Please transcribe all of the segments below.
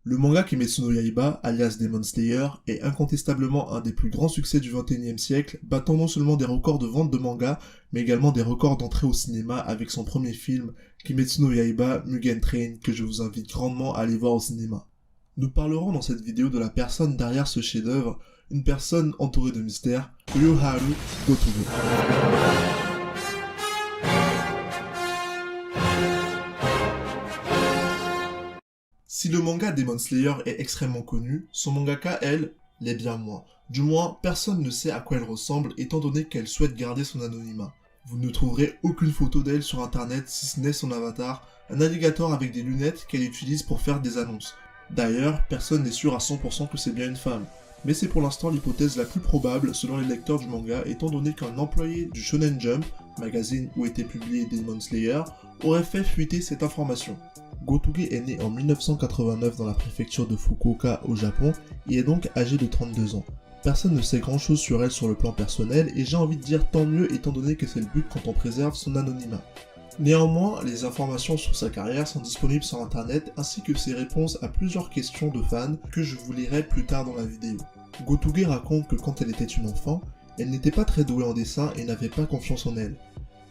Le manga Kimetsu no Yaiba, alias Demon Slayer, est incontestablement un des plus grands succès du XXIe siècle, battant non seulement des records de vente de manga, mais également des records d'entrée au cinéma avec son premier film, Kimetsu no Yaiba Mugen Train, que je vous invite grandement à aller voir au cinéma. Nous parlerons dans cette vidéo de la personne derrière ce chef-d'œuvre, une personne entourée de mystères, Ryoharu Gotoge. Si le manga Demon Slayer est extrêmement connu, son mangaka, elle, l'est bien moins. Du moins, personne ne sait à quoi elle ressemble étant donné qu'elle souhaite garder son anonymat. Vous ne trouverez aucune photo d'elle sur internet si ce n'est son avatar, un alligator avec des lunettes qu'elle utilise pour faire des annonces. D'ailleurs, personne n'est sûr à 100% que c'est bien une femme. Mais c'est pour l'instant l'hypothèse la plus probable selon les lecteurs du manga étant donné qu'un employé du Shonen Jump, magazine où était publié Demon Slayer, aurait fait fuiter cette information. Gotoge est né en 1989 dans la préfecture de Fukuoka au Japon et est donc âgée de 32 ans. Personne ne sait grand chose sur elle sur le plan personnel et j'ai envie de dire tant mieux étant donné que c'est le but quand on préserve son anonymat. Néanmoins, les informations sur sa carrière sont disponibles sur internet ainsi que ses réponses à plusieurs questions de fans que je vous lirai plus tard dans la vidéo. Gotoge raconte que quand elle était une enfant, elle n'était pas très douée en dessin et n'avait pas confiance en elle.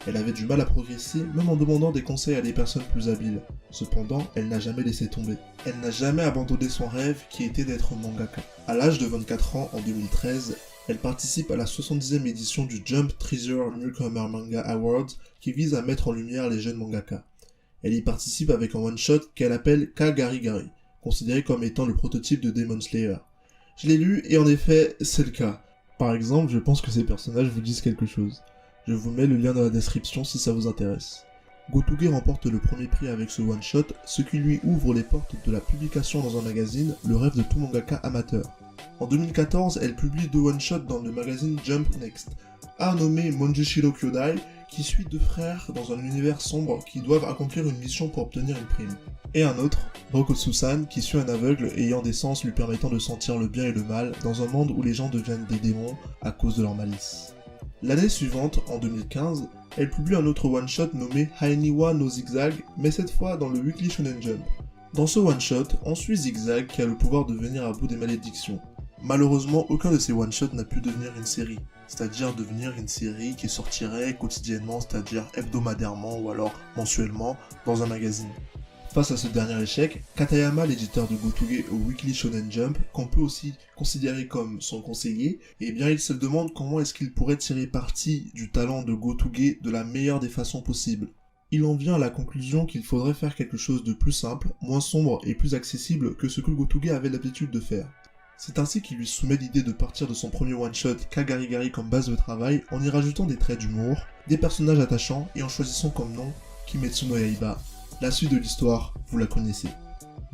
Elle avait du mal à progresser, même en demandant des conseils à des personnes plus habiles. Cependant, elle n'a jamais laissé tomber. Elle n'a jamais abandonné son rêve qui était d'être mangaka. À l'âge de 24 ans, en 2013, elle participe à la 70e édition du Jump Treasure Newcomer Manga Awards qui vise à mettre en lumière les jeunes mangaka. Elle y participe avec un one-shot qu'elle appelle Kagarigari, considéré comme étant le prototype de Demon Slayer. Je l'ai lu et en effet, c'est le cas. Par exemple, je pense que ces personnages vous disent quelque chose. Je vous mets le lien dans la description si ça vous intéresse. Gotoge remporte le premier prix avec ce one-shot, ce qui lui ouvre les portes de la publication dans un magazine, le rêve de tout mangaka amateur. En 2014, elle publie deux one-shots dans le magazine Jump Next. Un nommé Monjushiro Kyodai, qui suit deux frères dans un univers sombre qui doivent accomplir une mission pour obtenir une prime. Et un autre, Rokotsu-san, qui suit un aveugle ayant des sens lui permettant de sentir le bien et le mal dans un monde où les gens deviennent des démons à cause de leur malice. L'année suivante, en 2015, elle publie un autre one-shot nommé Hainiwa no Zigzag, mais cette fois dans le Weekly Shonen Jump. Dans ce one-shot, on suit Zigzag qui a le pouvoir de venir à bout des malédictions. Malheureusement, aucun de ces one-shots n'a pu devenir une série, c'est-à-dire devenir une série qui sortirait quotidiennement, c'est-à-dire hebdomadairement ou alors mensuellement dans un magazine. Face à ce dernier échec, Katayama, l'éditeur de Gotoge au Weekly Shonen Jump, qu'on peut aussi considérer comme son conseiller, eh bien il se demande comment est-ce qu'il pourrait tirer parti du talent de Gotoge de la meilleure des façons possibles. Il en vient à la conclusion qu'il faudrait faire quelque chose de plus simple, moins sombre et plus accessible que ce que Gotoge avait l'habitude de faire. C'est ainsi qu'il lui soumet l'idée de partir de son premier one-shot Kagarigari comme base de travail en y rajoutant des traits d'humour, des personnages attachants et en choisissant comme nom Kimetsu no Yaiba. La suite de l'histoire, vous la connaissez.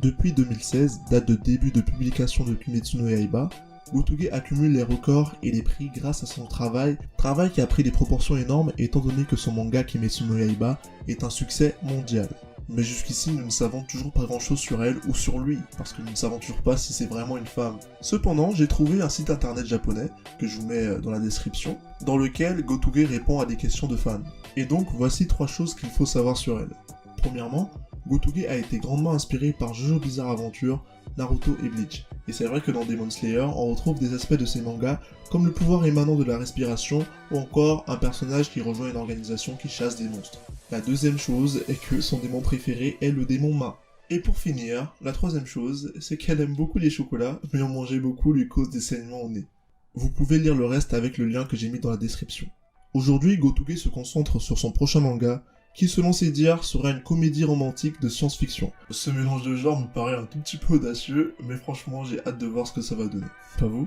Depuis 2016, date de début de publication de Kimetsu no Yaiba, Gotoge accumule les records et les prix grâce à son travail qui a pris des proportions énormes étant donné que son manga Kimetsu no Yaiba est un succès mondial. Mais jusqu'ici, nous ne savons toujours pas grand chose sur elle ou sur lui, parce que nous ne savons toujours pas si c'est vraiment une femme. Cependant, j'ai trouvé un site internet japonais, que je vous mets dans la description, dans lequel Gotoge répond à des questions de fans. Et donc, voici 3 choses qu'il faut savoir sur elle. Premièrement, Gotoge a été grandement inspiré par Jojo Bizarre Adventure, Naruto et Bleach. Et c'est vrai que dans Demon Slayer, on retrouve des aspects de ces mangas, comme le pouvoir émanant de la respiration, ou encore un personnage qui rejoint une organisation qui chasse des monstres. La deuxième chose est que son démon préféré est le démon Ma. Et pour finir, la troisième chose, c'est qu'elle aime beaucoup les chocolats, mais en manger beaucoup lui cause des saignements au nez. Vous pouvez lire le reste avec le lien que j'ai mis dans la description. Aujourd'hui, Gotoge se concentre sur son prochain manga, qui selon ses dires sera une comédie romantique de science-fiction. Ce mélange de genres me paraît un tout petit peu audacieux, mais franchement j'ai hâte de voir ce que ça va donner. Pas vous ?